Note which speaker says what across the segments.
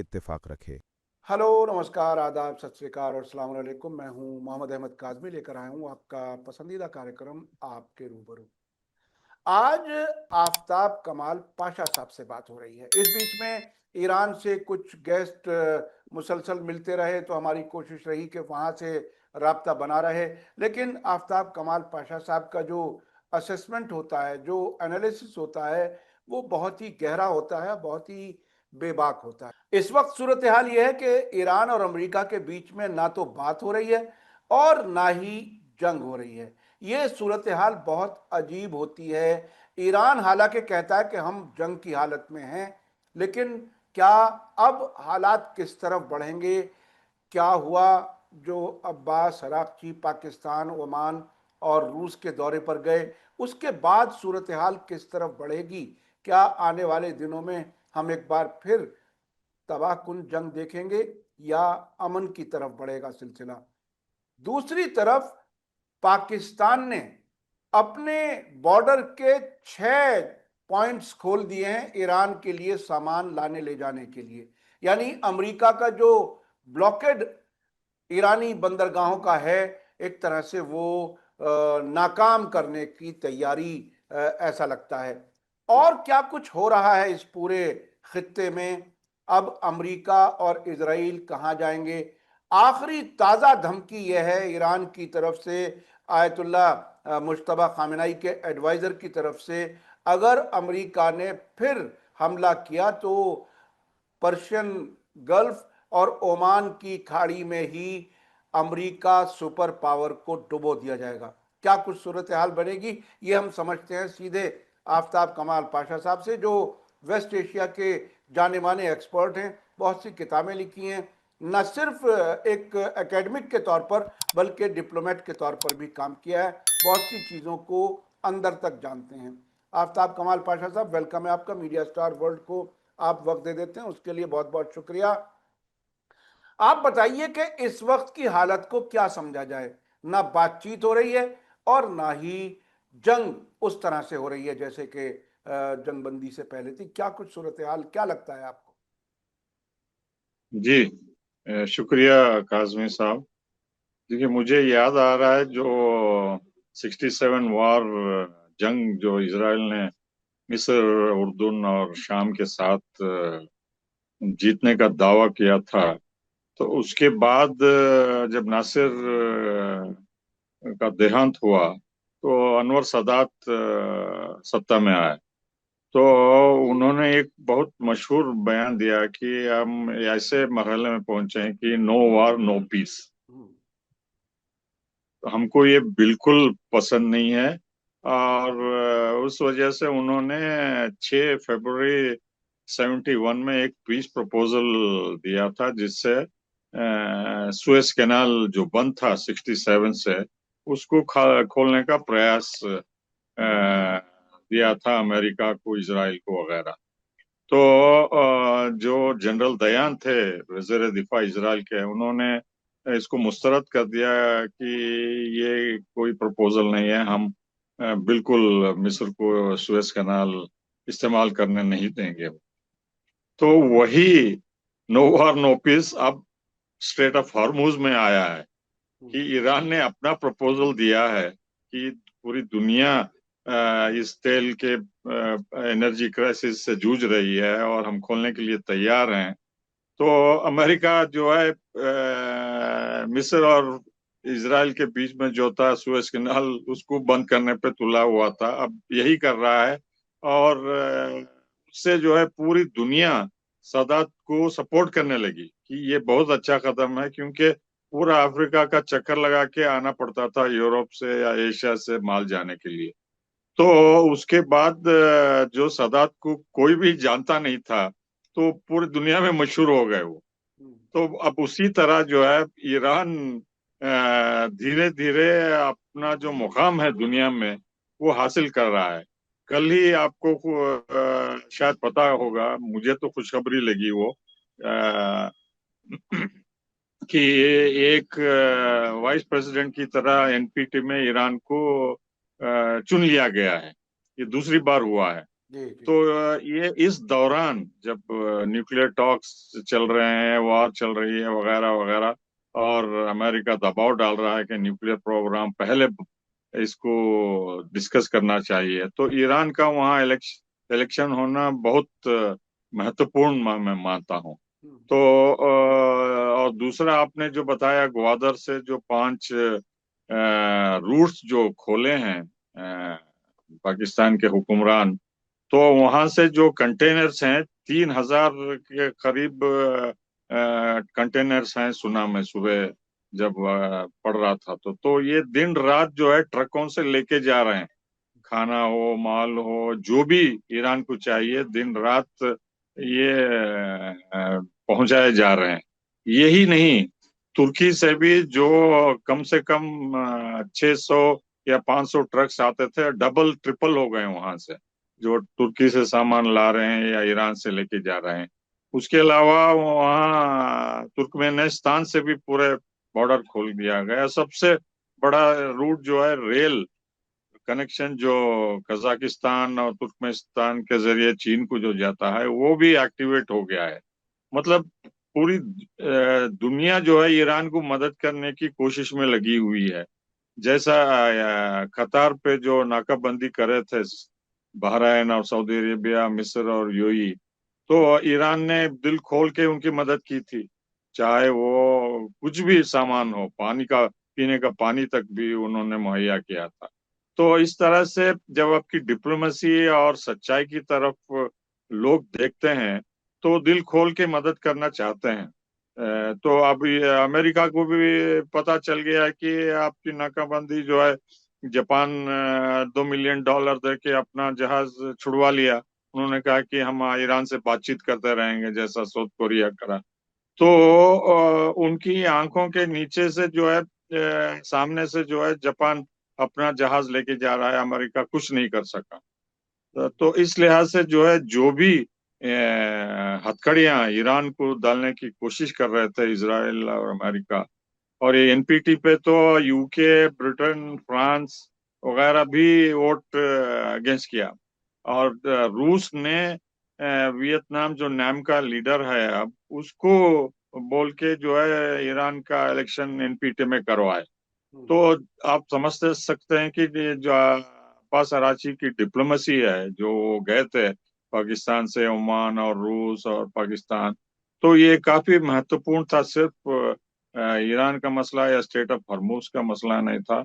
Speaker 1: इत्तेफाक रखे।
Speaker 2: हेलो, नमस्कार, आदाब, सत श्री अकाल और अस्सलाम वालेकुम। मैं हूं मोहम्मद अहमद काज़मी, लेकर आया हूं आपका पसंदीदा कार्यक्रम आपके रूबरू। आज आफताब कमाल पाशा साहब से बात हो रही है। इस बीच में ईरान से कुछ गेस्ट मुसलसल मिलते रहे, तो हमारी कोशिश रही कि वहाँ से राब्ता बना रहे। लेकिन आफताब कमाल पाशा साहब का जो असेसमेंट होता है, जो एनालिसिस होता है, वो बहुत ही गहरा होता है, बहुत ही बेबाक होता है। इस वक्त सूरत हाल यह है कि ईरान और अमेरिका के बीच में ना तो बात हो रही है और ना ही जंग हो रही है। ये सूरत हाल बहुत अजीब होती है। ईरान हालांकि कहता है कि हम जंग की हालत में हैं, लेकिन क्या अब हालात किस तरफ बढ़ेंगे? क्या हुआ जो अब्बास अराक्ची पाकिस्तान, ओमान और रूस के दौरे पर गए, उसके बाद सूरत हाल किस तरफ बढ़ेगी? क्या आने वाले दिनों में हम एक बार फिर तबाहकुन जंग देखेंगे या अमन की तरफ बढ़ेगा सिलसिला? दूसरी तरफ पाकिस्तान ने अपने बॉर्डर के 6 पॉइंट्स खोल दिए हैं ईरान के लिए सामान लाने ले जाने के लिए। यानी अमेरिका का जो ब्लॉकेड ईरानी बंदरगाहों का है, एक तरह से वो नाकाम करने की तैयारी, ऐसा लगता है। और क्या कुछ हो रहा है इस पूरे खित्ते में? अब अमेरिका और इजराइल कहाँ जाएंगे? आखिरी ताज़ा धमकी यह है ईरान की तरफ से, आयतुल्ला मुश्तबा खामेनेई के एडवाइज़र की तरफ से, अगर अमेरिका ने फिर हमला किया तो पर्शियन गल्फ और ओमान की खाड़ी में ही अमेरिका सुपर पावर को डुबो दिया जाएगा। क्या कुछ सूरत हाल बनेगी, ये हम समझते हैं सीधे आफताब कमाल पाशा साहब से, जो वेस्ट एशिया के जाने माने एक्सपर्ट हैं, बहुत सी किताबें लिखी हैं, न सिर्फ एक एकेडमिक के तौर पर बल्कि डिप्लोमेट के तौर पर भी काम किया है, बहुत सी चीज़ों को अंदर तक जानते हैं। आफताब कमाल पाशा साहब, वेलकम है आपका। मीडिया स्टार वर्ल्ड को आप वक्त दे देते हैं, उसके लिए बहुत बहुत शुक्रिया। आप बताइए कि इस वक्त की हालत को क्या समझा जाए? ना बातचीत हो रही है और ना ही जंग उस तरह से हो रही है जैसे कि जंगबंदी से पहले थी। क्या कुछ सूरत हाल, क्या लगता है आपको?
Speaker 3: जी, शुक्रिया काजमी साहब। देखिए, मुझे याद आ रहा है जो 67 वार जंग जो इसराइल ने मिस्र, उर्दून और शाम के साथ जीतने का दावा किया था। तो उसके बाद जब नासिर का देहांत हुआ तो अनवर सादात सत्ता में आए। तो उन्होंने एक बहुत मशहूर बयान दिया कि हम ऐसे मरहले में पहुंचे हैं कि नो वार नो पीस। तो हमको ये बिल्कुल पसंद नहीं है। और उस वजह से उन्होंने 6 फरवरी 71 में एक पीस प्रपोजल दिया था, जिससे सुएज कैनाल जो बंद था 67 से, उसको खोलने का प्रयास दिया था अमेरिका को, इजराइल को वगैरह। तो जो जनरल दयान थे, वज़ीर दिफा इजराइल के, उन्होंने इसको मुस्तरद कर दिया कि ये कोई प्रपोजल नहीं है, हम बिल्कुल मिस्र को सुएज कैनाल इस्तेमाल करने नहीं देंगे। तो वही नो वार नो पीस अब स्ट्रेट ऑफ हॉर्मुज में आया है कि ईरान ने अपना प्रपोजल दिया है कि पूरी दुनिया इस तेल के एनर्जी क्राइसिस से जूझ रही है और हम खोलने के लिए तैयार हैं। तो अमेरिका जो है मिस्र और इजराइल के बीच में जो था सुएज कैनाल, उसको बंद करने पे तुला हुआ था, अब यही कर रहा है। और उससे जो है पूरी दुनिया सादात को सपोर्ट करने लगी कि ये बहुत अच्छा कदम है, क्योंकि पूरा अफ्रीका का चक्कर लगा के आना पड़ता था यूरोप से या एशिया से माल जाने के लिए। तो उसके बाद जो सादात को कोई भी जानता नहीं था, तो पूरी दुनिया में मशहूर हो गए वो। तो अब उसी तरह जो है ईरान धीरे धीरे अपना जो मुकाम है दुनिया में वो हासिल कर रहा है। कल ही आपको शायद पता होगा, मुझे तो खुशखबरी लगी वो, अ, कि एक वाइस प्रेसिडेंट की तरह एनपीटी में ईरान को चुन लिया गया है। ये दूसरी बार हुआ है।
Speaker 2: जी जी।
Speaker 3: तो ये इस दौरान जब न्यूक्लियर टॉक्स चल रहे हैं, वार चल रही है वगैरह वगैरह, और अमेरिका दबाव डाल रहा है कि न्यूक्लियर प्रोग्राम पहले इसको डिस्कस करना चाहिए, तो ईरान का वहाँ इलेक्शन होना बहुत महत्वपूर्ण मैं मानता हूँ। तो
Speaker 2: हम्म।
Speaker 3: और दूसरा आपने जो बताया, ग्वादर से जो 5 रूट्स जो खोले हैं पाकिस्तान के हुक्मरान, तो वहां से जो कंटेनर्स हैं, 3,000 के करीब कंटेनर्स हैं, सुना मैं सुबह जब पढ़ रहा था। तो ये दिन रात जो है ट्रकों से लेके जा रहे हैं, खाना हो, माल हो, जो भी ईरान को चाहिए, दिन रात ये पहुंचाए जा रहे हैं। यही नहीं, तुर्की से भी जो कम से कम 600 या 500 ट्रक्स आते थे, डबल ट्रिपल हो गए वहां से, जो तुर्की से सामान ला रहे हैं या ईरान से लेके जा रहे हैं। उसके अलावा वहाँ तुर्कमेनिस्तान से भी पूरे बॉर्डर खोल दिया गया। सबसे बड़ा रूट जो है रेल कनेक्शन, जो कजाकिस्तान और तुर्कमेनिस्तान के जरिए चीन को जो जाता है, वो भी एक्टिवेट हो गया है। मतलब पूरी दुनिया जो है ईरान को मदद करने की कोशिश में लगी हुई है। जैसा कतार पे जो नाकाबंदी करे थे बहरीन और सऊदी अरेबिया, मिस्र और यूएई, तो ईरान ने दिल खोल के उनकी मदद की थी। चाहे वो कुछ भी सामान हो, पानी का, पीने का पानी तक भी उन्होंने मुहैया किया था। तो इस तरह से जब आपकी डिप्लोमेसी और सच्चाई की तरफ लोग देखते हैं, तो दिल खोल के मदद करना चाहते हैं। तो अब ये अमेरिका को भी पता चल गया है कि आपकी नाकाबंदी जो है, जापान $2 मिलियन दे के अपना जहाज छुड़वा लिया। उन्होंने कहा कि हम ईरान से बातचीत करते रहेंगे, जैसा साउथ कोरिया करा। तो उनकी आंखों के नीचे से जो है, सामने से जो है, जापान अपना जहाज लेके जा रहा है, अमेरिका कुछ नहीं कर सका। तो इस लिहाज से जो है, जो भी हथकड़ियां ईरान को डालने की कोशिश कर रहे थे इजराइल और अमेरिका, और ये एनपीटी पे तो यूके, ब्रिटेन, फ्रांस वगैरह भी वोट अगेंस्ट किया। और रूस ने वियतनाम, जो नाम का लीडर है अब, उसको बोल के जो है ईरान का इलेक्शन एनपीटी में करवाए। तो आप समझ सकते हैं कि ये जो अब्बास अराची की डिप्लोमेसी है, जो वो गए थे पाकिस्तान से, ओमान और रूस और पाकिस्तान, तो ये काफी महत्वपूर्ण था। सिर्फ ईरान का मसला या स्टेट ऑफ हॉर्मुज का मसला नहीं था,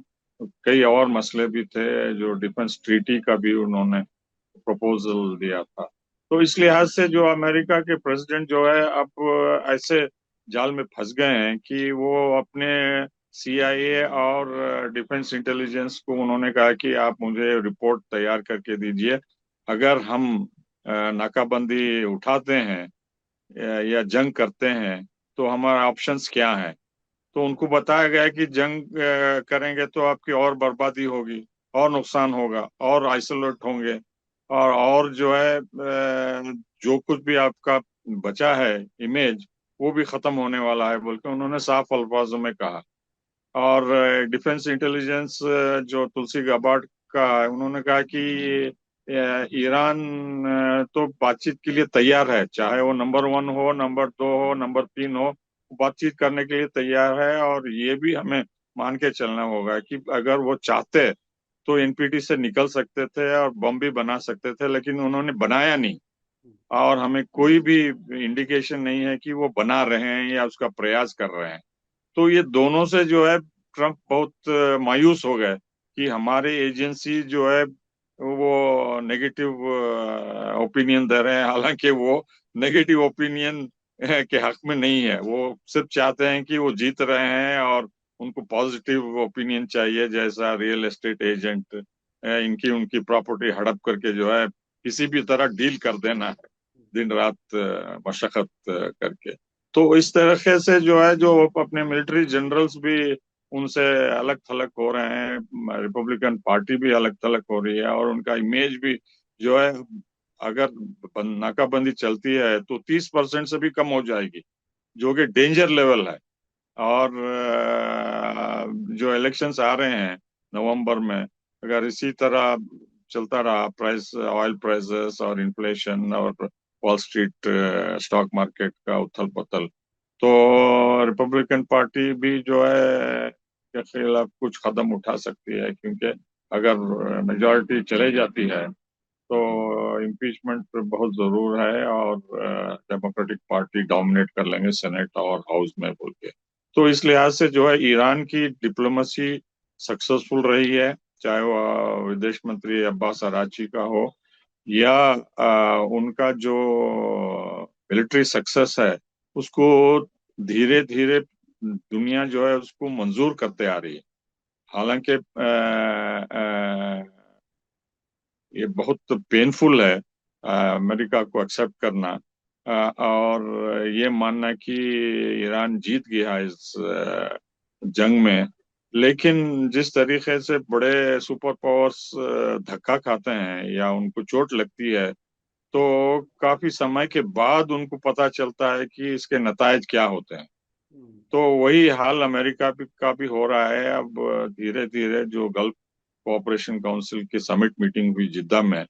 Speaker 3: कई और मसले भी थे। जो डिफेंस ट्रीटी का भी उन्होंने प्रपोजल दिया था। तो इस लिहाज से जो अमेरिका के प्रेसिडेंट जो है, अब ऐसे जाल में फंस गए हैं कि वो अपने सीआईए और डिफेंस इंटेलिजेंस को उन्होंने कहा कि आप मुझे रिपोर्ट तैयार करके दीजिए, अगर हम नाकाबंदी उठाते हैं या जंग करते हैं, तो हमारे ऑप्शंस क्या हैं। तो उनको बताया गया कि जंग करेंगे तो आपकी और बर्बादी होगी, और नुकसान होगा, और आइसोलेट होंगे, और जो है जो कुछ भी आपका बचा है इमेज, वो भी खत्म होने वाला है, बोल के उन्होंने साफ अल्फाजों में कहा। और डिफेंस इंटेलिजेंस जो तुलसी गाबार्ड का है, उन्होंने कहा कि ईरान तो बातचीत के लिए तैयार है, चाहे वो नंबर 1 हो, नंबर 2 हो, नंबर 3 हो, बातचीत करने के लिए तैयार है। और ये भी हमें मान के चलना होगा कि अगर वो चाहते तो एनपीटी से निकल सकते थे और बम भी बना सकते थे, लेकिन उन्होंने बनाया नहीं। और हमें कोई भी इंडिकेशन नहीं है कि वो बना रहे हैं या उसका प्रयास कर रहे हैं। तो ये दोनों से जो है ट्रम्प बहुत मायूस हो गए कि हमारे एजेंसी जो है वो नेगेटिव ओपिनियन दे रहे हैं, हालांकि वो नेगेटिव ओपिनियन के हक में नहीं है। वो सिर्फ चाहते हैं कि वो जीत रहे हैं और उनको पॉजिटिव ओपिनियन चाहिए, जैसा रियल एस्टेट एजेंट इनकी उनकी प्रॉपर्टी हड़प करके जो है किसी भी तरह डील कर देना है, दिन रात मशक्कत करके। तो इस तरीके से जो है, जो अपने मिलिट्री जनरल्स भी उनसे अलग थलग हो रहे हैं, रिपब्लिकन पार्टी भी अलग थलग हो रही है, और उनका इमेज भी जो है, अगर नाकाबंदी चलती है तो 30% से भी कम हो जाएगी, जो कि डेंजर लेवल है। और जो इलेक्शंस आ रहे हैं नवंबर में, अगर इसी तरह चलता रहा, प्राइस, ऑयल प्राइसेस और इन्फ्लेशन और वॉल स्ट्रीट स्टॉक मार्केट का उथल पुथल, तो रिपब्लिकन पार्टी भी जो है के खिलाफ कुछ कदम उठा सकती है, क्योंकि अगर मेजॉरिटी चले जाती है तो इम्पीचमेंट बहुत जरूर है और डेमोक्रेटिक पार्टी डोमिनेट कर लेंगे सेनेट और हाउस में बोल के। तो इस लिहाज से जो है ईरान की डिप्लोमेसी सक्सेसफुल रही है, चाहे वो विदेश मंत्री अब्बास अराची का हो या उनका जो मिलिट्री सक्सेस है, उसको धीरे धीरे दुनिया जो है उसको मंजूर करते आ रही है। हालांकि ये बहुत पेनफुल है अमेरिका को एक्सेप्ट करना और ये मानना कि ईरान जीत गया इस जंग में। लेकिन जिस तरीके से बड़े सुपर पावर्स धक्का खाते हैं या उनको चोट लगती है, तो काफी समय के बाद उनको पता चलता है कि इसके नतायज क्या होते हैं। तो वही हाल अमेरिका का भी हो रहा है। अब धीरे धीरे जो गल्फ कोऑपरेशन काउंसिल की समिट मीटिंग हुई जिद्दा में,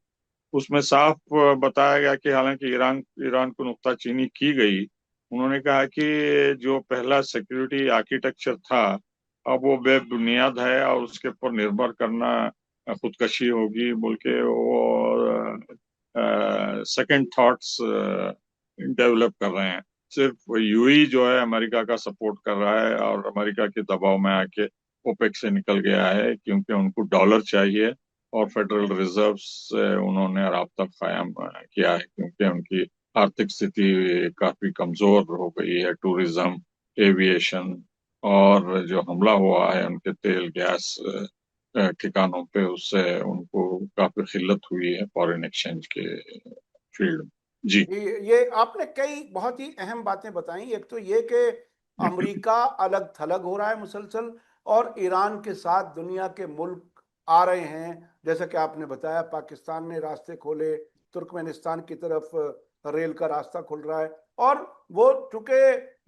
Speaker 3: उसमें साफ बताया गया कि हालांकि ईरान ईरान को नुक्ताचीनी की गई, उन्होंने कहा कि जो पहला सिक्योरिटी आर्किटेक्चर था अब वो बेबुनियाद है और उसके ऊपर निर्भर करना खुदकशी होगी बोल के वो सेकंड थॉट्स डेवलप कर रहे हैं। सिर्फ यूएई जो है अमेरिका का सपोर्ट कर रहा है और अमेरिका के दबाव में आके ओपेक से निकल गया है, क्योंकि उनको डॉलर चाहिए और फेडरल रिजर्व से उन्होंने राब्ता कायम किया है, क्योंकि उनकी आर्थिक स्थिति काफी कमजोर हो गई है। टूरिज्म, एविएशन और जो हमला हुआ है उनके तेल गैस ठिकानों पे, उससे उनको काफी किल्लत हुई है फॉरेन एक्सचेंज के फील्ड में। जी।
Speaker 2: ये आपने कई बहुत ही अहम बातें बताई। एक तो ये कि अमेरिका अलग थलग हो रहा है मुसलसल, और ईरान के साथ दुनिया के मुल्क आ रहे हैं। जैसा कि आपने बताया, पाकिस्तान ने रास्ते खोले, तुर्कमेनिस्तान की तरफ रेल का रास्ता खुल रहा है। और वो चूंकि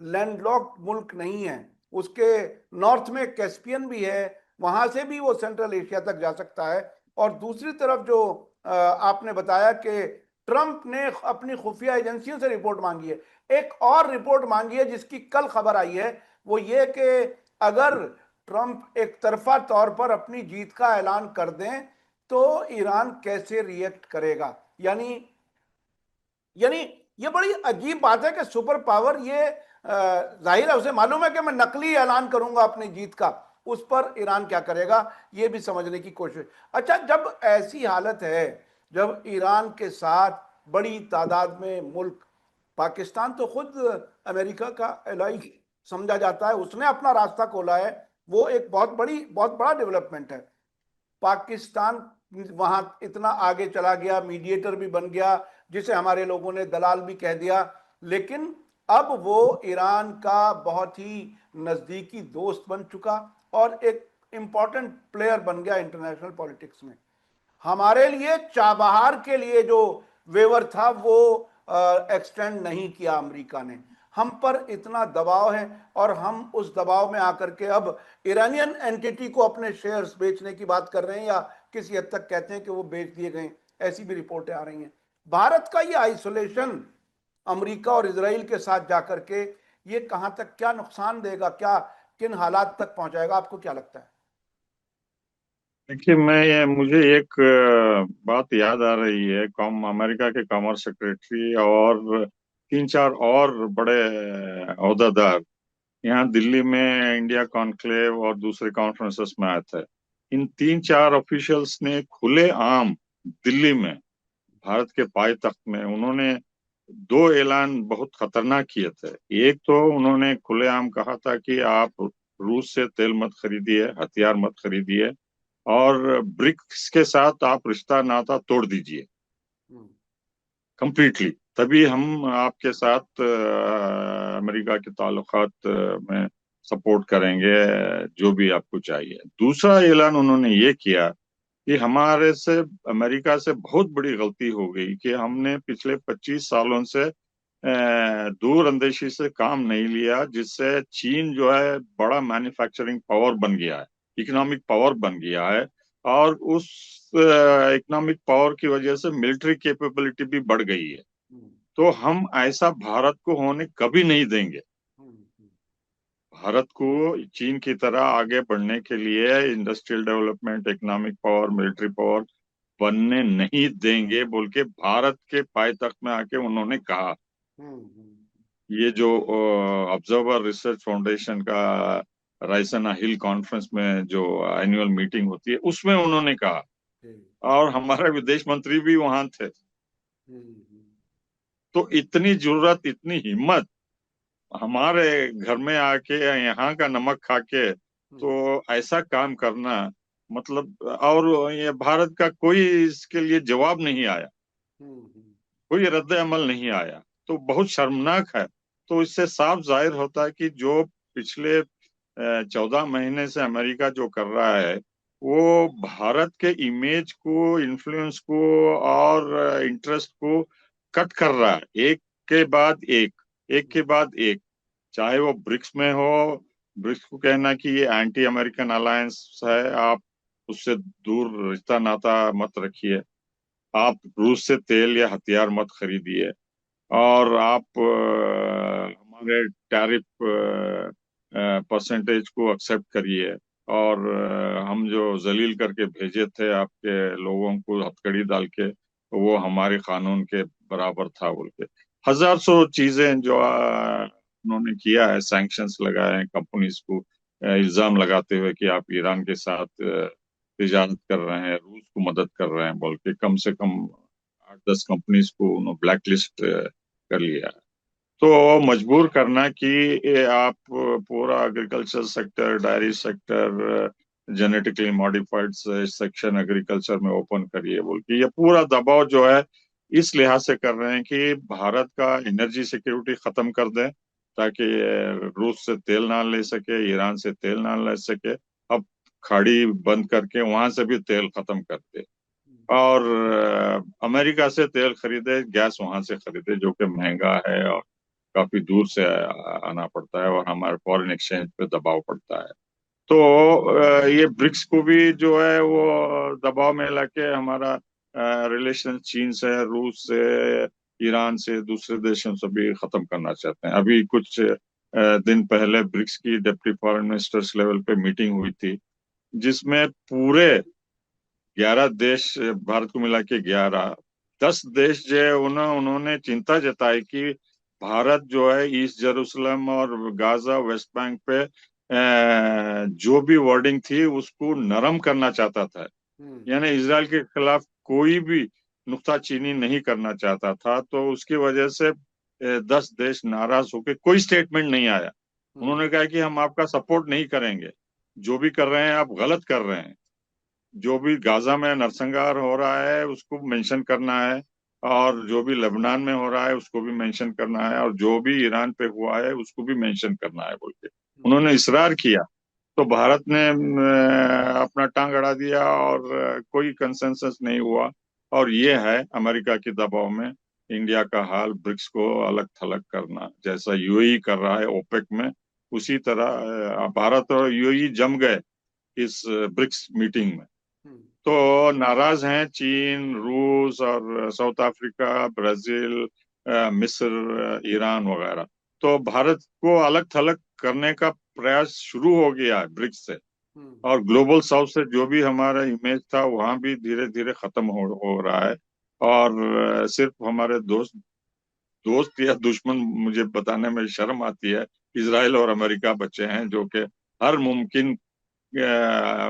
Speaker 2: लैंडलॉक्ड मुल्क नहीं है, उसके नॉर्थ में कैस्पियन भी है, वहां से भी वो सेंट्रल एशिया तक जा सकता है। और दूसरी तरफ जो आपने बताया कि ट्रंप ने अपनी खुफिया एजेंसियों से रिपोर्ट मांगी है। एक और रिपोर्ट मांगी है जिसकी कल खबर आई है, वो ये कि अगर ट्रंप एक तरफा तौर पर अपनी जीत का ऐलान कर दें तो ईरान कैसे रिएक्ट करेगा। यानी यानी ये बड़ी अजीब बात है कि सुपर पावर ये जाहिर है उसे मालूम है कि मैं नकली ऐलान करूंगा अपनी जीत का, उस पर ईरान क्या करेगा ये भी समझने की कोशिश। अच्छा, जब ऐसी हालत है, जब ईरान के साथ बड़ी तादाद में मुल्क, पाकिस्तान तो खुद अमेरिका का एलाई समझा जाता है, उसने अपना रास्ता खोला है, वो एक बहुत बड़ा डेवलपमेंट है। पाकिस्तान वहां इतना आगे चला गया, मीडिएटर भी बन गया, जिसे हमारे लोगों ने दलाल भी कह दिया। लेकिन अब वो ईरान का बहुत ही नजदीकी दोस्त बन चुका और एक इंपॉर्टेंट प्लेयर बन गया इंटरनेशनल पॉलिटिक्स में। हमारे लिए चाबहार के लिए जो वेवर था वो एक्सटेंड नहीं किया अमेरिका ने। हम पर इतना दबाव है और हम उस दबाव में आकर के अब ईरानियन एंटिटी को अपने शेयर्स बेचने की बात कर रहे हैं, या किसी हद तक कहते हैं कि वो बेच दिए गए। ऐसी भी रिपोर्टें आ रही हैं। भारत का ये आइसोलेशन अमेरिका और इसराइल के साथ जाकर के ये कहां तक क्या नुकसान देगा, क्या किन हालात तक पहुंचाएगा, आपको क्या लगता है?
Speaker 3: देखिए, मुझे एक बात याद आ रही है। कॉम अमेरिका के कॉमर्स सेक्रेटरी और तीन चार और बड़े ओहदेदार यहाँ दिल्ली में इंडिया कॉन्क्लेव और दूसरे कॉन्फ्रेंसेस में आए थे। इन तीन चार ऑफिशियल्स ने खुले आम दिल्ली में, भारत के पायतख्त में, उन्होंने दो ऐलान बहुत खतरनाक किए थे। एक तो उन्होंने खुलेआम कहा था कि आप रूस से तेल मत खरीदिए, हथियार मत खरीदिए और ब्रिक्स के साथ आप रिश्ता नाता तोड़ दीजिए कंप्लीटली, तभी हम आपके साथ अमेरिका के ताल्लुकात में सपोर्ट करेंगे, जो भी आपको चाहिए। दूसरा ऐलान उन्होंने ये किया कि हमारे से, अमेरिका से बहुत बड़ी गलती हो गई कि हमने पिछले 25 सालों से दूर अंदेशी से काम नहीं लिया, जिससे चीन जो है बड़ा मैन्युफैक्चरिंग पावर बन गया है, इकोनॉमिक पावर बन गया है और उस इकोनॉमिक पावर की वजह से मिलिट्री कैपेबिलिटी भी बढ़ गई है।
Speaker 2: हम्म,
Speaker 3: तो हम ऐसा भारत को होने कभी नहीं देंगे।
Speaker 2: हम्म,
Speaker 3: भारत को चीन की तरह आगे बढ़ने के लिए industrial development, economic power, military power बनने नहीं देंगे बोल के भारत के पायतख्त में आके उन्होंने कहा।
Speaker 2: हम्म,
Speaker 3: ये जो ऑब्जर्वर रिसर्च फाउंडेशन का रायसीना हिल कॉन्फ्रेंस में जो एनुअल मीटिंग होती है उसमें उन्होंने कहा।
Speaker 2: जी,
Speaker 3: और हमारे विदेश मंत्री भी वहां थे।
Speaker 2: हम्म,
Speaker 3: तो इतनी जरूरत, इतनी हिम्मत हमारे घर में आके यहाँ का नमक खा के
Speaker 2: हम्म,
Speaker 3: तो ऐसा काम करना, मतलब, और ये भारत का कोई इसके लिए जवाब नहीं आया,
Speaker 2: हम्म,
Speaker 3: कोई रद्द अमल नहीं आया। तो बहुत शर्मनाक है। तो इससे साफ जाहिर होता है कि जो पिछले 14 महीने से अमेरिका जो कर रहा है वो भारत के इमेज को, इन्फ्लुएंस को और इंटरेस्ट को कट कर रहा है, एक के बाद एक के बाद एक। चाहे वो ब्रिक्स में हो, ब्रिक्स को कहना कि ये एंटी अमेरिकन अलायंस है, आप उससे दूर रिश्ता नाता मत रखिए। आप रूस से तेल या हथियार मत खरीदिए। और आप हमारे टैरिफ परसेंटेज को एक्सेप्ट करिए। और हम जो जलील करके भेजे थे आपके लोगों को हथकड़ी डाल के, वो हमारे कानून के बराबर था बोल के हजार सौ चीजें जो उन्होंने किया है, सैंक्शंस लगाए हैं कंपनीज को, इल्जाम लगाते हुए कि आप ईरान के साथ तिजारत कर रहे हैं, रूस को मदद कर रहे हैं बोल के कम से कम 8-10 कंपनीज को उन्होंने ब्लैक लिस्ट कर लिया है। तो मजबूर करना कि ये आप पूरा agriculture sector, diary sector, genetically modified section agriculture में ओपन करिए बोल के ये पूरा दबाव जो है इस लिहाज से कर रहे हैं कि भारत का एनर्जी सिक्योरिटी खत्म कर दें, ताकि रूस से तेल ना ले सके, ईरान से तेल ना ले सके। अब खाड़ी बंद करके वहां से भी तेल खत्म कर दे। और अमेरिका से तेल खरीदे, गैस वहां से खरीदे जो कि महंगा है और काफी दूर से आना पड़ता है, और हमारे फॉरेन एक्सचेंज पे दबाव पड़ता है। तो ये ब्रिक्स को भी जो है वो दबाव में लाके हमारा रिलेशन चीन से, रूस से, ईरान से, दूसरे देशों से भी खत्म करना चाहते हैं। अभी कुछ दिन पहले ब्रिक्स की डिप्टी फॉरेन मिनिस्टर्स लेवल पे मीटिंग हुई थी, जिसमें पूरे 11 देश, भारत को मिला के 11, 10 देश जो है उन्होंने चिंता जताई कि भारत जो है ईस्ट जेरूसलम और गाजा, वेस्ट बैंक पे जो भी वर्डिंग थी उसको नरम करना चाहता था।
Speaker 2: हम्म,
Speaker 3: यानी इसराइल के खिलाफ कोई भी नुक्ताचीनी नहीं करना चाहता था। तो उसकी वजह से 10 देश नाराज होकर कोई स्टेटमेंट नहीं आया।
Speaker 2: हम्म,
Speaker 3: उन्होंने कहा कि हम आपका सपोर्ट नहीं करेंगे, जो भी कर रहे हैं आप गलत कर रहे हैं। जो भी गाजा में नरसंहार हो रहा है उसको मेंशन करना है, और जो भी लेबनान में हो रहा है उसको भी मेंशन करना है, और जो भी ईरान पे हुआ है उसको भी मेंशन करना है बोल के
Speaker 2: हम्म,
Speaker 3: उन्होंने इसरार किया। तो भारत ने अपना टांग अड़ा दिया और कोई कंसेंसस नहीं हुआ। और ये है अमेरिका के दबाव में इंडिया का हाल, ब्रिक्स को अलग थलग करना, जैसा यूएई कर रहा है ओपेक में, उसी तरह भारत और यूएई जम गए इस ब्रिक्स मीटिंग में।
Speaker 2: हम्म,
Speaker 3: तो नाराज हैं चीन, रूस और साउथ अफ्रीका, ब्राजील, मिस्र, ईरान वगैरह। तो भारत को अलग थलग करने का प्रयास शुरू हो गया है ब्रिक्स से।
Speaker 2: हम्म,
Speaker 3: और ग्लोबल साउथ से जो भी हमारा इमेज था वहां भी धीरे धीरे खत्म हो रहा है। और सिर्फ हमारे दोस्त दोस्त या दुश्मन मुझे बताने में शर्म आती है, इसराइल और अमेरिका बचे हैं जो कि हर मुमकिन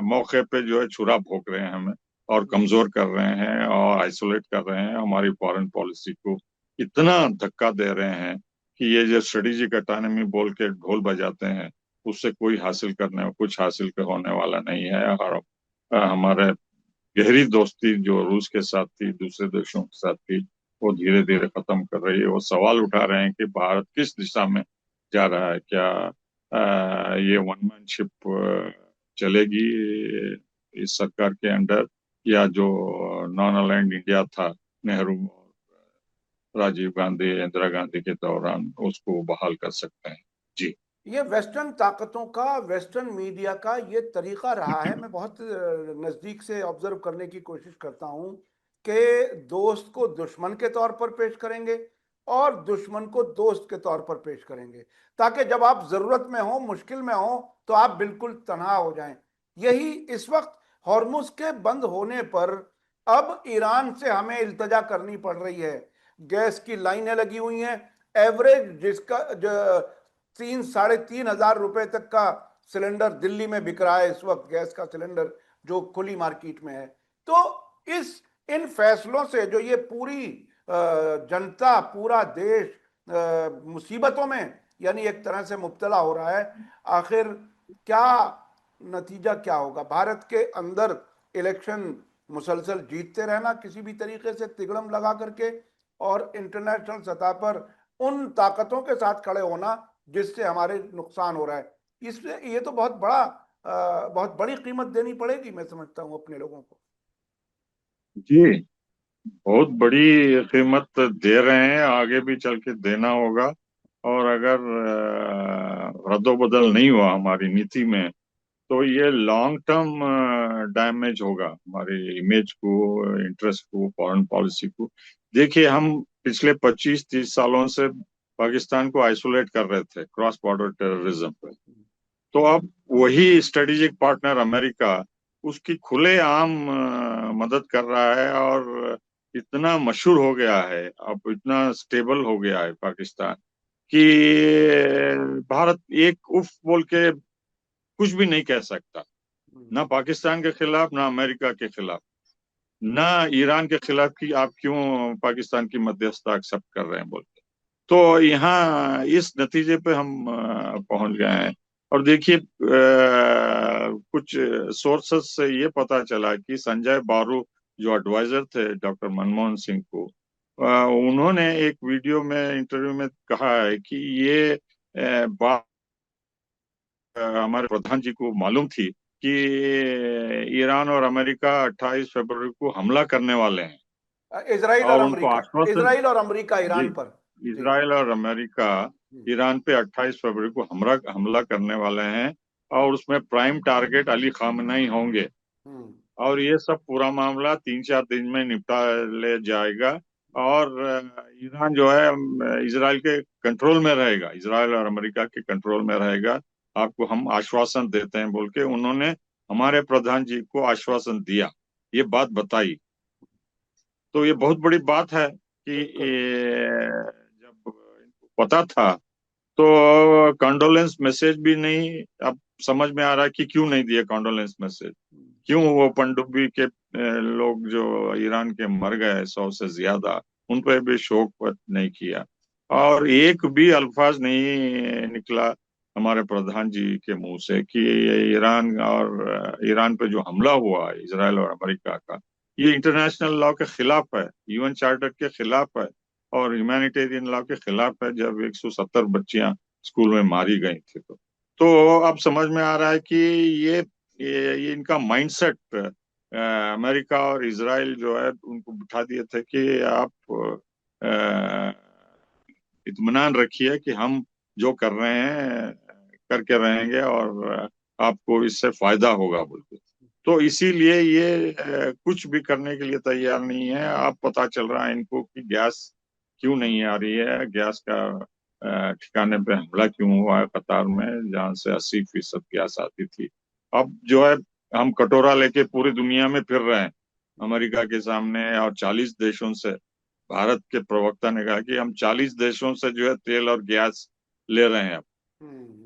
Speaker 3: मौके पे जो है छुरा भोंक रहे हैं हमें, और कमजोर कर रहे हैं और आइसोलेट कर रहे हैं हमारी फॉरेन पॉलिसी को। इतना धक्का दे रहे हैं कि ये जो स्ट्रेटेजिक ऑटोनॉमी बोल के ढोल बजाते हैं, उससे कोई हासिल करने, कुछ हासिल होने वाला नहीं है। और हमारे गहरी दोस्ती जो रूस के साथ थी, दूसरे देशों के साथ थी, वो धीरे धीरे खत्म कर रही है। वो सवाल उठा रहे हैं कि भारत किस दिशा में जा रहा है। क्या ये वन मैनशिप चलेगी इस सरकार के अंडर, या जो नॉन अलाइंड इंडिया था नेहरू, राजीव गांधी, इंदिरा गांधी के दौरान, उसको बहाल कर सकते हैं। जी।
Speaker 2: ये वेस्टर्न ताकतों का, वेस्टर्न मीडिया का ये तरीका रहा है। मैं बहुत नजदीक से ऑब्जर्व करने की कोशिश करता हूं कि दोस्त को दुश्मन के तौर पर पेश करेंगे और दुश्मन को दोस्त के तौर पर पेश करेंगे, ताकि जब आप जरूरत में हो, मुश्किल में हो, तो आप बिल्कुल तनहा हो जाएं। यही इस वक्त हॉर्मुज के बंद होने पर अब ईरान से हमें इल्तजा करनी पड़ रही है। गैस की लाइनें लगी हुई हैं। एवरेज जिसका 3 साढ़े 3 हजार रुपए तक का सिलेंडर दिल्ली में बिक रहा है इस वक्त, गैस का सिलेंडर जो खुली मार्केट में है। तो इस इन फैसलों से जो ये पूरी जनता, पूरा देश मुसीबतों में यानी एक तरह से मुब्तला हो रहा है। आखिर क्या नतीजा क्या होगा? भारत के अंदर इलेक्शन मुसलसल जीतते रहना किसी भी तरीके से तिगड़म लगा करके, और इंटरनेशनल सतह पर उन ताकतों के साथ खड़े होना जिससे हमारे नुकसान हो रहा है। इससे ये तो बहुत बड़ी कीमत देनी पड़ेगी, मैं समझता हूँ, अपने लोगों को।
Speaker 3: जी, बहुत बड़ी कीमत दे रहे हैं, आगे भी चल के देना होगा। और अगर रद्दोबदल नहीं हुआ हमारी नीति में, तो ये लॉन्ग टर्म डैमेज होगा हमारे इमेज को, इंटरेस्ट को, फॉरेन पॉलिसी को। देखिए, हम पिछले 25-30 सालों से पाकिस्तान को आइसोलेट कर रहे थे क्रॉस बॉर्डर टेररिज्म पे। तो अब वही स्ट्रेटेजिक पार्टनर अमेरिका उसकी खुलेआम मदद कर रहा है, और इतना मशहूर हो गया है, अब इतना स्टेबल हो गया है पाकिस्तान कि भारत एक उफ बोल के कुछ भी नहीं कह सकता, ना पाकिस्तान के खिलाफ, ना अमेरिका के खिलाफ, ना ईरान के खिलाफ कि आप क्यों पाकिस्तान की मध्यस्थता एक्सेप्ट कर रहे हैं बोल के। तो यहाँ इस नतीजे पे हम पहुंच गए हैं। और देखिए, कुछ सोर्सेस से ये पता चला कि संजय बारू जो एडवाइजर थे डॉक्टर मनमोहन सिंह को, उन्होंने एक वीडियो में, इंटरव्यू में कहा है कि ये बात हमारे प्रधान जी को मालूम थी कि ईरान और अमेरिका 28 फरवरी को हमला करने वाले हैं,
Speaker 2: इसराइल और
Speaker 3: और उनको
Speaker 2: अमेरिका,
Speaker 3: आश्वासन।
Speaker 2: इसराइल और अमेरिका
Speaker 3: जी,
Speaker 2: ईरान पर। जी।
Speaker 3: इसराइल और अमेरिका
Speaker 2: हम्म।
Speaker 3: ईरान पे 28 फरवरी को हमला हमला करने वाले हैं, और उसमें प्राइम टारगेट अली खामनेई होंगे।
Speaker 2: हम्म।
Speaker 3: और ये सब पूरा मामला 3-4 दिन में निपटा ले जाएगा। और ईरान जो है इसराइल के कंट्रोल में रहेगा, इसराइल और अमेरिका के कंट्रोल में रहेगा। आपको हम आश्वासन देते हैं बोल के उन्होंने हमारे प्रधान जी को आश्वासन दिया, ये बात बताई। तो ये बहुत बड़ी बात है कि
Speaker 2: बिल्कुल।
Speaker 3: जब इनको पता था, तो कॉन्डोलेंस मैसेज भी नहीं। अब समझ में आ रहा है कि क्यों नहीं दिए कॉन्डोलेंस मैसेज, क्यों वो पनडुब्बी के लोग जो ईरान के मर गए 100 से ज्यादा, उन पर भी शोक व्यक्त नहीं किया। और एक भी अल्फाज नहीं निकला हमारे प्रधान जी के मुंह से कि ये ईरान पे जो हमला हुआ है इसराइल और अमेरिका का, ये इंटरनेशनल लॉ के खिलाफ है, यूएन चार्टर के खिलाफ है, और ह्यूमैनिटेरियन लॉ के खिलाफ है, जब 170 बच्चियां स्कूल में मारी गई थी। तो अब समझ में आ रहा है कि ये इनका माइंडसेट, अमेरिका और इसराइल जो है उनको बिठा दिए थे कि आप इत्मीनान रखिए कि हम जो कर रहे हैं करके रहेंगे, और आपको इससे फायदा होगा बोल के। तो इसीलिए ये कुछ भी करने के लिए तैयार नहीं है। अब पता चल रहा है इनको कि गैस क्यों नहीं आ रही है, गैस का ठिकाने पे हमला क्यों हुआ है कतार में, जहां से 80% गैस आती थी। अब जो है हम कटोरा लेके पूरी दुनिया में फिर रहे हैं अमेरिका के सामने, और 40 देशों से। भारत के प्रवक्ता ने कहा कि हम 40 देशों से जो है तेल और गैस ले रहे हैं।
Speaker 2: हम्म।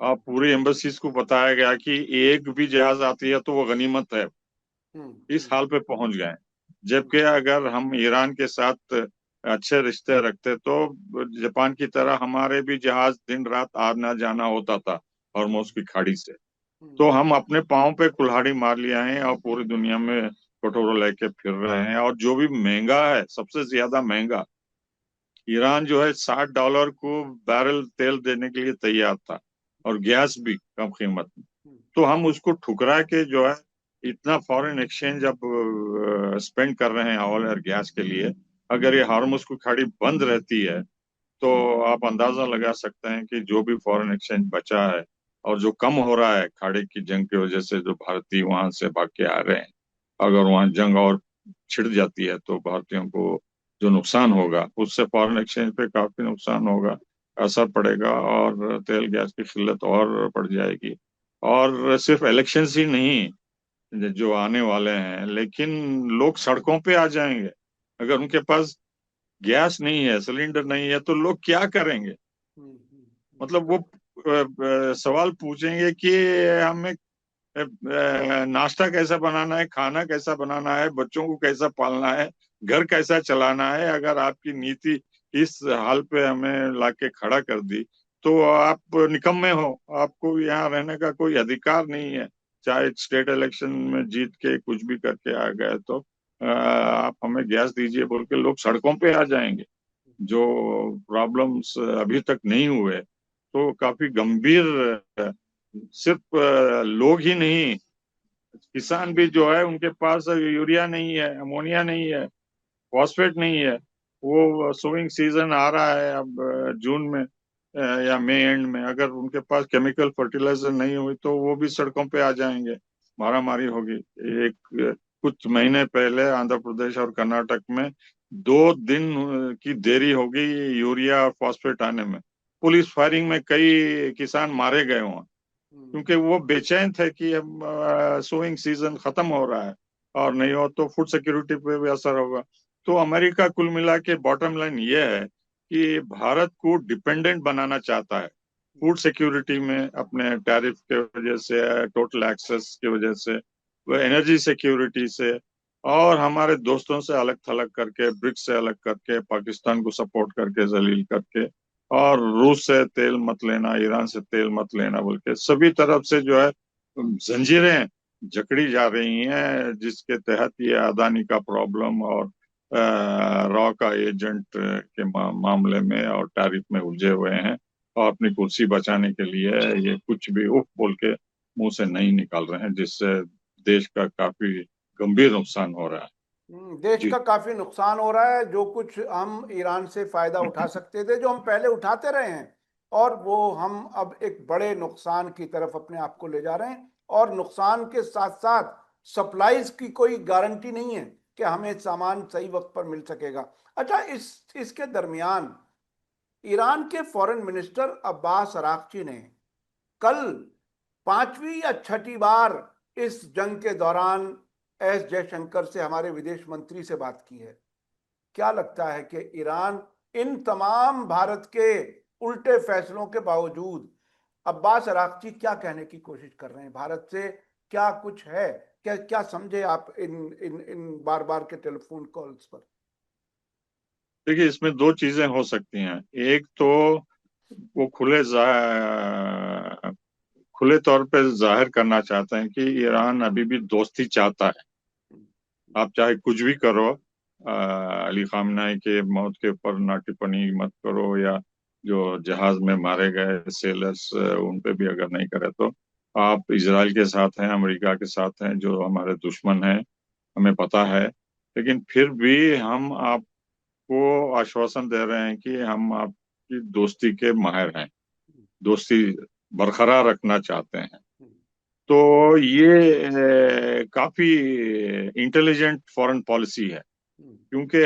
Speaker 3: अब पूरी एम्बसीज को बताया गया कि एक भी जहाज आती है तो वो गनीमत है।
Speaker 2: हम्म।
Speaker 3: इस हाल पे पहुंच गए हैं। जबकि
Speaker 2: हम्म।
Speaker 3: अगर हम ईरान के साथ अच्छे रिश्ते रखते, तो जापान की तरह हमारे भी जहाज दिन रात आना जाना होता था
Speaker 2: हम्म।
Speaker 3: हॉर्मोज की खाड़ी से।
Speaker 2: हम्म।
Speaker 3: तो हम अपने पाँव पे कुल्हाड़ी मार लिया है, और पूरी दुनिया में कटोरा लेके फिर रहे हैं। और जो भी महंगा है, सबसे ज्यादा महंगा, ईरान जो है $60 को बैरल तेल देने के लिए तैयार था, और गैस भी कम कीमत में। तो हम उसको ठुकरा के जो है इतना फॉरेन एक्सचेंज अब स्पेंड कर रहे हैं ऑयल और गैस के लिए। अगर ये हार्मुज की खाड़ी बंद रहती है, तो आप अंदाजा लगा सकते हैं कि जो भी फॉरेन एक्सचेंज बचा है और जो कम हो रहा है खाड़ी की जंग की वजह से, जो भारतीय वहां से भाग के आ रहे हैं, अगर वहां जंग और छिड़ जाती है तो भारतीयों को जो नुकसान होगा उससे फॉरेन एक्सचेंज पे काफी नुकसान होगा, असर पड़ेगा, और तेल गैस की किल्लत और बढ़ जाएगी। और सिर्फ इलेक्शंस ही नहीं जो आने वाले हैं, लेकिन लोग सड़कों पे आ जाएंगे। अगर उनके पास गैस नहीं है, सिलेंडर नहीं है, तो लोग क्या करेंगे? मतलब वो सवाल पूछेंगे कि हमें नाश्ता कैसा बनाना है, खाना कैसा बनाना है, बच्चों को कैसा पालना है, घर कैसा चलाना है। अगर आपकी नीति इस हाल पे हमें लाके खड़ा कर दी तो आप निकम्मे हो, आपको यहाँ रहने का कोई अधिकार नहीं है। चाहे स्टेट इलेक्शन में जीत के कुछ भी करके आ गए तो आप हमें गैस दीजिए बोल के लोग सड़कों पे आ जाएंगे। जो प्रॉब्लम्स अभी तक नहीं हुए तो काफी गंभीर, सिर्फ लोग ही नहीं, किसान भी जो है उनके पास यूरिया नहीं है, अमोनिया नहीं है, फॉस्फेट नहीं है। वो सोइंग सीजन आ रहा है अब जून में या मई एंड में, अगर उनके पास केमिकल फर्टिलाइजर नहीं हुई तो वो भी सड़कों पे आ जाएंगे, मारामारी होगी। एक कुछ महीने पहले आंध्र प्रदेश और कर्नाटक में 2 दिन की देरी होगी यूरिया और फॉस्फेट आने में। पुलिस फायरिंग में कई किसान मारे गए वहां, क्योंकि वो बेचैन थे कि अब सोइंग सीजन खत्म हो रहा है और नहीं हो तो फूड सिक्योरिटी पे भी असर होगा। तो अमेरिका कुल मिला के बॉटम लाइन ये है कि भारत को डिपेंडेंट बनाना चाहता है फूड सिक्योरिटी में, अपने टैरिफ के वजह से, टोटल एक्सेस की वजह से, वो एनर्जी सिक्योरिटी से, और हमारे दोस्तों से अलग थलग करके, ब्रिक्स से अलग करके, पाकिस्तान को सपोर्ट करके, जलील करके, और रूस से तेल मत लेना, ईरान से तेल मत लेना बोल के सभी तरफ से जो है जंजीरें जकड़ी जा रही हैं, जिसके तहत ये अदानी का प्रॉब्लम और रॉ का एजेंट के मामले में और टैरिफ में उलझे हुए हैं, और अपनी कुर्सी बचाने के लिए ये कुछ भी उफ बोल के मुंह से नहीं निकाल रहे हैं, जिससे देश का काफी गंभीर नुकसान हो रहा है।
Speaker 2: देश
Speaker 3: जी।
Speaker 2: का काफी नुकसान हो रहा है। जो कुछ हम ईरान से फायदा उठा सकते थे, जो हम पहले उठाते रहे हैं, और वो हम अब एक बड़े नुकसान की तरफ अपने आप को ले जा रहे हैं। और नुकसान के साथ साथ सप्लाईज की कोई गारंटी नहीं है कि हमें सामान सही वक्त पर मिल सकेगा। अच्छा, इस इसके दरमियान ईरान के फॉरेन मिनिस्टर अब्बास अराक्ची ने कल पांचवी या छठी बार इस जंग के दौरान एस जयशंकर से, हमारे विदेश मंत्री से, बात की है। क्या लगता है कि ईरान इन तमाम भारत के उल्टे फैसलों के बावजूद अब्बास अराक्ची क्या कहने की कोशिश कर रहे हैं भारत से? क्या कुछ है? क्या क्या समझे आप इन इन इन बार बार के टेलीफोन कॉल्स पर?
Speaker 3: देखिए, इसमें दो चीजें हो सकती हैं। एक तो वो खुले तौर पे जाहिर करना चाहते हैं कि ईरान अभी भी दोस्ती चाहता है। आप चाहे कुछ भी करो, अली खामनाई के मौत के ऊपर ना टिप्पणी मत करो, या जो जहाज में मारे गए सेलर्स उन पे भी अगर नहीं करे, तो आप इसराइल के साथ हैं, अमेरिका के साथ हैं, जो हमारे दुश्मन हैं, हमें पता है। लेकिन फिर भी हम आपको आश्वासन दे रहे हैं कि हम आपकी दोस्ती के माहिर हैं, दोस्ती बरकरार रखना चाहते हैं। तो ये काफी इंटेलिजेंट फॉरेन पॉलिसी है, क्योंकि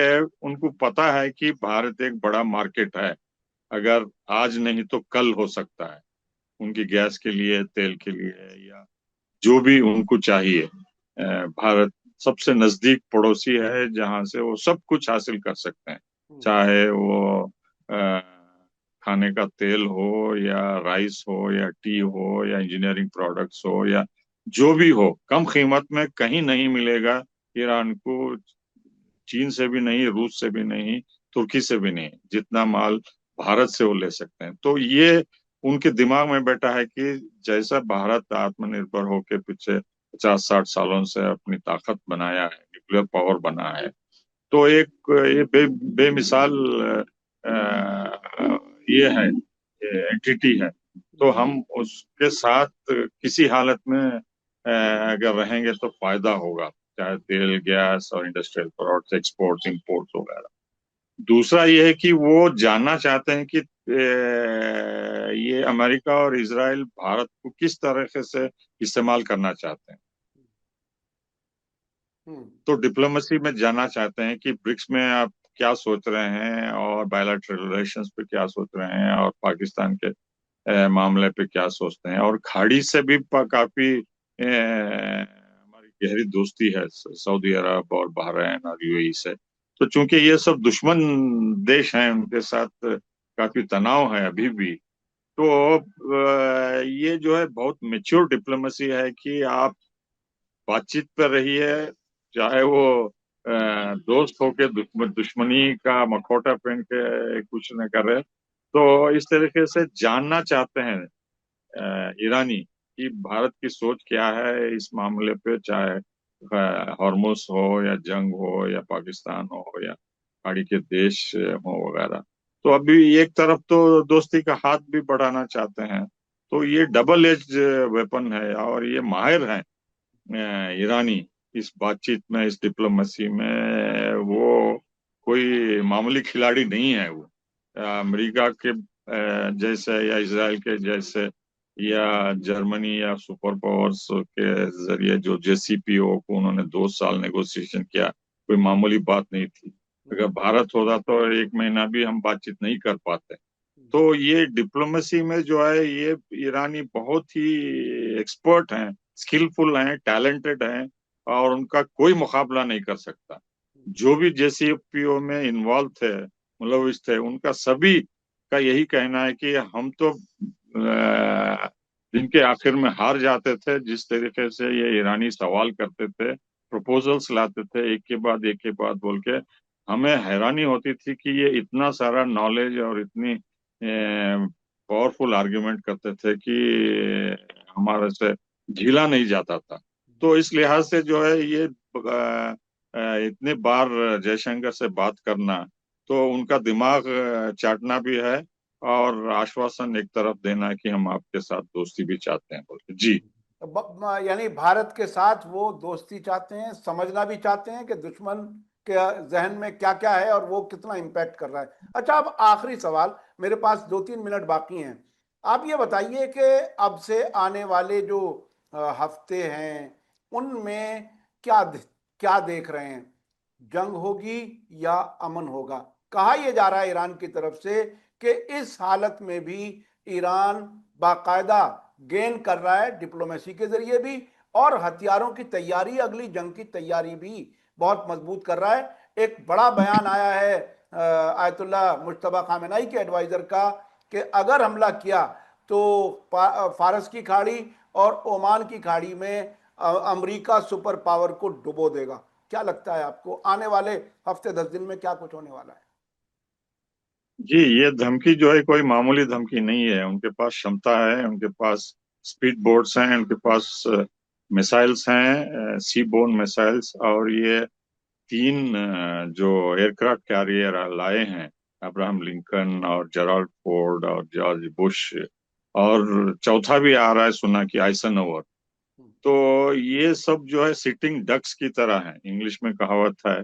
Speaker 3: उनको पता है कि भारत एक बड़ा मार्केट है। अगर आज नहीं तो कल हो सकता है, उनकी गैस के लिए, तेल के लिए, या जो भी उनको चाहिए। भारत सबसे नजदीक पड़ोसी है जहां से वो सब कुछ हासिल कर सकते हैं, चाहे वो खाने का तेल हो, या राइस हो, या टी हो, या इंजीनियरिंग प्रोडक्ट्स हो, या जो भी हो, कम कीमत में कहीं नहीं मिलेगा ईरान को। चीन से भी नहीं, रूस से भी नहीं, तुर्की से भी नहीं, जितना माल भारत से वो ले सकते हैं। तो ये उनके दिमाग में बैठा है कि जैसा भारत आत्मनिर्भर होकर पिछले 50-60 सालों से अपनी ताकत बनाया है, न्यूक्लियर पावर बना है, तो एक ये बेमिसाल ये है, एंटिटी है। तो हम उसके साथ किसी हालत में अगर रहेंगे तो फायदा होगा, चाहे तेल, गैस और इंडस्ट्रियल प्रोडक्ट्स, एक्सपोर्ट्स, इंपोर्ट्स वगैरह। दूसरा ये है कि वो जानना चाहते हैं कि ये अमेरिका और इजराइल भारत को किस तरीके से इस्तेमाल करना चाहते हैं।
Speaker 2: हम्म।
Speaker 3: तो डिप्लोमेसी में जानना चाहते हैं कि ब्रिक्स में आप क्या सोच रहे हैं, और बायलैटरल रिलेशंस पे क्या सोच रहे हैं, और पाकिस्तान के मामले पे क्या सोचते हैं। और खाड़ी से भी काफी हमारी गहरी दोस्ती है सऊदी अरब और बहरीन और यूएई से। तो चूंकि ये सब दुश्मन देश हैं, उनके साथ काफी तनाव है अभी भी। तो ये जो है बहुत मेच्योर डिप्लोमेसी है कि आप बातचीत पर रहिए, चाहे वो दोस्त होके दुश्मनी का मखौटा पहन के कुछ न करे। तो इस तरीके से जानना चाहते हैं ईरानी कि भारत की सोच क्या है इस मामले पे, चाहे हॉर्मुज हो या जंग हो या पाकिस्तान हो या खाड़ी के देश हो वगैरह। तो अभी एक तरफ तो दोस्ती का हाथ भी बढ़ाना चाहते हैं। तो ये डबल एज वेपन है, और ये माहिर हैं ईरानी इस बातचीत में, इस डिप्लोमेसी में। वो कोई मामूली खिलाड़ी नहीं है वो। अमेरिका के जैसे या इसराइल के जैसे या जर्मनी या सुपर पावर्स के जरिए जो जेसीपीओ को उन्होंने 2 साल नेगोशिएशन किया, कोई मामूली बात नहीं थी। अगर भारत होता तो एक महीना भी हम बातचीत नहीं कर पाते। तो ये डिप्लोमेसी में जो है ये ईरानी बहुत ही एक्सपर्ट हैं, स्किलफुल हैं, टैलेंटेड हैं, और उनका कोई मुकाबला नहीं कर सकता। जो भी जेसीपीओ में इन्वॉल्व थे, मुलविस थे, उनका सभी का यही कहना है कि हम तो दिन के आखिर में हार जाते थे जिस तरीके से ये ईरानी सवाल करते थे, प्रपोजल्स लाते थे एक के बाद बोल के। हमें हैरानी होती थी कि ये इतना सारा नॉलेज और इतनी पावरफुल आर्ग्यूमेंट करते थे कि हमारे से झीला नहीं जाता था। तो इस लिहाज से जो है ये इतने बार जयशंकर से बात करना, तो उनका दिमाग चाटना भी है, और आश्वासन एक तरफ देना है कि हम आपके साथ दोस्ती भी चाहते हैं बोल के। जी।
Speaker 2: यानी भारत के साथ वो दोस्ती चाहते हैं, समझना भी चाहते हैं कि दुश्मन के जहन में क्या क्या है और वो कितना इम्पैक्ट कर रहा है। अच्छा, अब आखिरी सवाल, मेरे पास 2-3 मिनट बाकी हैं। आप ये बताइए कि अब से आने वाले जो हफ्ते हैं उनमें क्या देख रहे हैं? जंग होगी या अमन होगा? कहा यह जा रहा है ईरान की तरफ से कि इस हालत में भी ईरान बाकायदा गेन कर रहा है, डिप्लोमेसी के जरिए भी, और हथियारों की तैयारी, अगली जंग की तैयारी भी बहुत मजबूत कर रहा है। एक बड़ा बयान आया है आयतुल्ला मुज्तबा खामेनाई के एडवाइजर का कि अगर हमला किया तो फारस की खाड़ी और ओमान की खाड़ी में अमेरिका सुपर पावर को डुबो देगा। क्या लगता है आपको आने वाले हफ्ते 10 दिन में क्या कुछ होने वाला है?
Speaker 3: जी, ये धमकी जो है कोई मामूली धमकी नहीं है। उनके पास क्षमता है, उनके पास स्पीड बोट्स हैं, उनके पास मिसाइल्स हैं, सी बोर्न मिसाइल्स। और ये 3 जो एयरक्राफ्ट कैरियर लाए हैं, अब्राहम लिंकन और जेराल्ड फोर्ड और जॉर्ज बुश, और चौथा भी आ रहा है सुना कि आइसन। तो ये सब जो है सिटिंग डक्स की तरह है, इंग्लिश में कहावत है,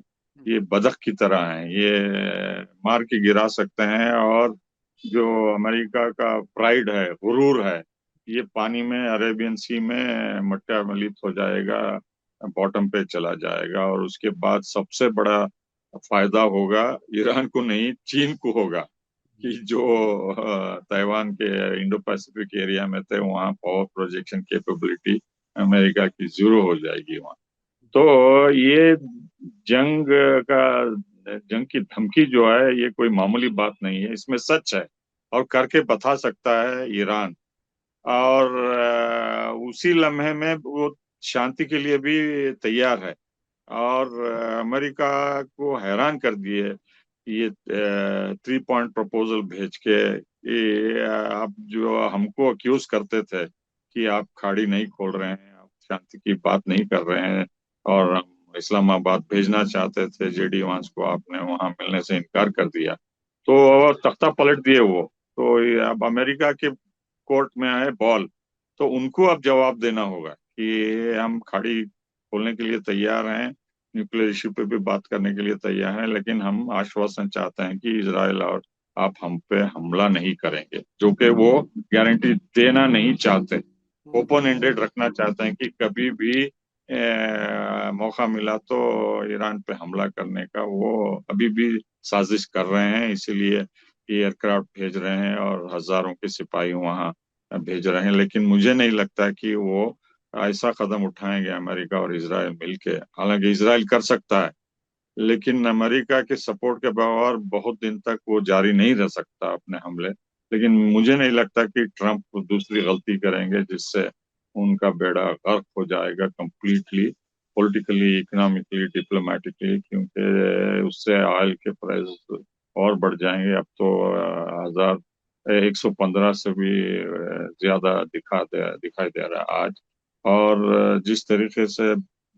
Speaker 3: ये बतख की तरह है। ये मार के गिरा सकते हैं, और जो अमेरिका का प्राइड है, गुरूर है, ये पानी में, अरेबियन सी में मट्टा मलित हो जाएगा, बॉटम पे चला जाएगा। और उसके बाद सबसे बड़ा फायदा होगा ईरान को नहीं, चीन को होगा, कि जो ताइवान के इंडो पैसिफिक एरिया में थे, वहाँ पावर प्रोजेक्शन कैपेबिलिटी अमेरिका की जीरो हो जाएगी वहाँ। तो ये जंग का जंग की धमकी जो है ये कोई मामूली बात नहीं है, इसमें सच है, और करके बता सकता है ईरान। और उसी लम्हे में वो शांति के लिए भी तैयार है। और अमेरिका को हैरान कर दिए ये 3 पॉइंट प्रपोजल भेज के कि आप जो हमको अक्यूज करते थे कि आप खाड़ी नहीं खोल रहे हैं, आप शांति की बात नहीं कर रहे हैं, और हम इस्लामाबाद भेजना चाहते थे जेडी वांस को, आपने वहां मिलने से इनकार कर दिया। तो तख्ता पलट दिए वो। तो ये अब अमेरिका के कोर्ट में है बॉल। तो उनको अब जवाब देना होगा कि हम खाड़ी खोलने के लिए तैयार हैं, न्यूक्लियर इश्यू पे भी बात करने के लिए तैयार हैं, लेकिन हम आश्वासन चाहते हैं कि इजराइल और आप हम पे हमला नहीं करेंगे, जो कि वो गारंटी देना नहीं चाहते। ओपन एंडेड रखना चाहते हैं कि कभी भी मौका मिला तो ईरान पे हमला करने का वो अभी भी साजिश कर रहे हैं, इसीलिए एयरक्राफ्ट भेज रहे हैं और हजारों के सिपाही वहां भेज रहे हैं। लेकिन मुझे नहीं लगता कि वो ऐसा कदम उठाएंगे अमेरिका और इजराइल मिलके। हालांकि इजराइल कर सकता है, लेकिन अमेरिका के सपोर्ट के बगैर बहुत दिन तक वो जारी नहीं रह सकता अपने हमले। लेकिन मुझे नहीं लगता कि ट्रम्प दूसरी गलती करेंगे जिससे उनका बेड़ा गर्क हो जाएगा कंप्लीटली, पॉलिटिकली, इकोनॉमिकली, डिप्लोमेटिकली, क्योंकि उससे ऑयल के प्राइस और बढ़ जाएंगे। अब तो 1,115 से भी ज्यादा दिखाई दे रहा है आज। और जिस तरीके से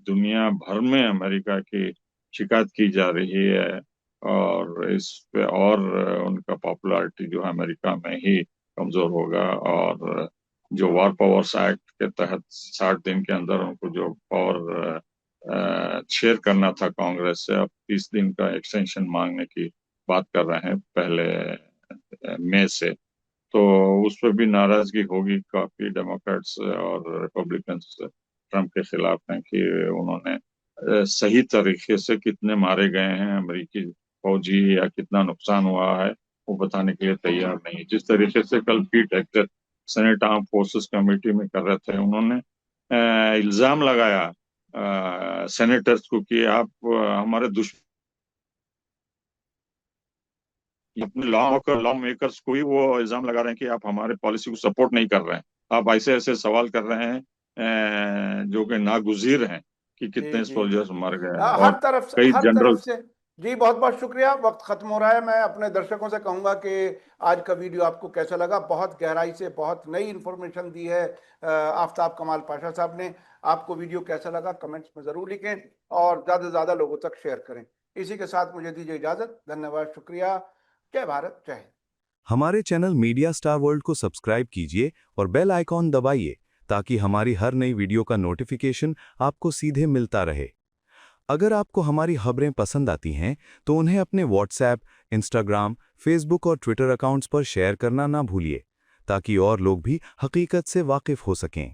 Speaker 3: दुनिया भर में अमेरिका की शिकायत की जा रही है, और इस पे और उनका पॉपुलैरिटी जो है अमेरिका में ही कमजोर होगा। और जो वार पावर्स एक्ट के तहत 60 दिन के अंदर उनको जो पावर शेयर करना था कांग्रेस से, अब 30 दिन का एक्सटेंशन मांगने की बात कर रहे हैं पहले मई से। तो उस पर भी नाराजगी होगी काफी। डेमोक्रेट्स और रिपब्लिकन्स ट्रम्प के खिलाफ हैं कि उन्होंने सही तरीके से कितने मारे गए हैं अमेरिकी फौजी या कितना नुकसान हुआ है वो बताने के लिए तैयार नहीं। जिस तरीके से कल Pete Hegseth senate arm forces committee में कर रहे थे, उन्होंने इल्जाम लगाया सेनेटर्स को कि आप हमारे दुश्मन, अपने लॉ मेकर्स को ही वो इल्जाम लगा रहे हैं कि आप हमारे पॉलिसी को सपोर्ट नहीं कर रहे हैं। आप ऐसे ऐसे सवाल कर रहे हैं जो कि नागुजीर हैं कि
Speaker 2: जी
Speaker 3: कितने
Speaker 2: जी जी।
Speaker 3: सोल्जर्स मर गए हैं और कई
Speaker 2: हर तरफ
Speaker 3: जनरल।
Speaker 2: से। जी बहुत बहुत शुक्रिया। वक्त खत्म हो रहा है। मैं अपने दर्शकों से कहूंगा कि आज का वीडियो आपको कैसा लगा। बहुत गहराई से बहुत नई इंफॉर्मेशन दी है आफताब कमाल पाशा साहब ने। आपको वीडियो कैसा लगा कमेंट्स में जरूर लिखें और ज्यादा से ज्यादा लोगों तक शेयर करें। इसी के साथ मुझे दीजिए इजाजत। धन्यवाद, शुक्रिया। जय भारत, जय हिंद।
Speaker 1: हमारे चैनल मीडिया स्टार वर्ल्ड को सब्सक्राइब कीजिए और बेल आइकॉन दबाइए ताकि हमारी हर नई वीडियो का नोटिफिकेशन आपको सीधे मिलता रहे। अगर आपको हमारी खबरें पसंद आती हैं तो उन्हें अपने व्हाट्सएप, इंस्टाग्राम, फेसबुक और ट्विटर अकाउंट्स पर शेयर करना ना भूलिए ताकि और लोग भी हकीकत से वाकिफ हो सकें।